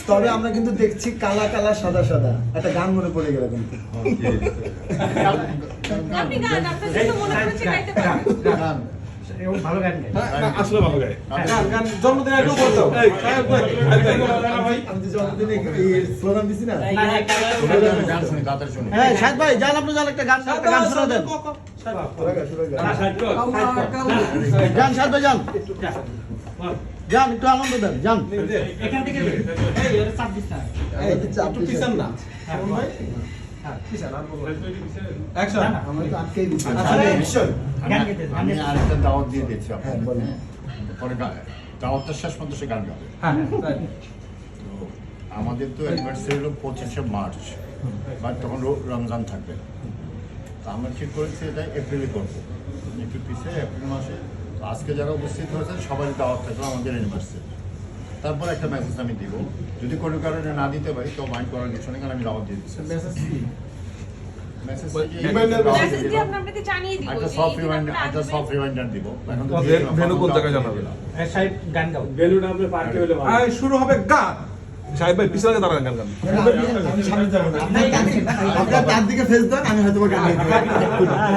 তবে আমরা কিন্তু দেখছি কালা কালা সাদা সাদা একটা গান মনে পড়ে গেল কিন্তু ভালো গান আসলে ভালো গায় গান জন্মদিন একটু করতো আমি জন্মদিনে স্লোগান দিছি না হ্যাঁ শাহেদ ভাই যান আপনি যান একটা গান শোনা দেন যান শাহেদ ভাই যান যান একটু আনন্দ দেন যান এখান থেকে একটু পিছন না ভাই আমি আরেকটা দাওয়াত দিয়ে দিচ্ছি আপনাকে পরে দাওয়াতটা শেষ পর্যন্ত সে গান গাবে আমাদের তো অ্যানিভার্সারি হলো 25শে মার্চ বাট তখন রমজান থাকবে তো আমরা ঠিক করেছি এটা এপ্রিলে করবো একটু পিছিয়ে এপ্রিল মাসে তো আজকে যারা উপস্থিত হয়েছে সবারই দাওয়াত থাকবে আমাদের অ্যানিভার্সারি তারপর একটা মেসেজ আমি দিব যদি কোনো কারণে না দিতে পারি তো মাইন্ড করার কিছু নেই কারণ আমি দাওয়াত দিয়ে দিচ্ছি সফট রিমাইন্ডার দিব এখন তো ভেনু কোন জায়গায় জানাবে শাহেদ গান গাও ভেনুটা আপনি পার্টি হলে ভালো শুরু হবে গান সাহেব ভাই পিছনে দাঁড়ান গান গান আমি সামনে যাবো না আপনার তার দিকে ফেস দেন আমি হয়তো গান গাইতে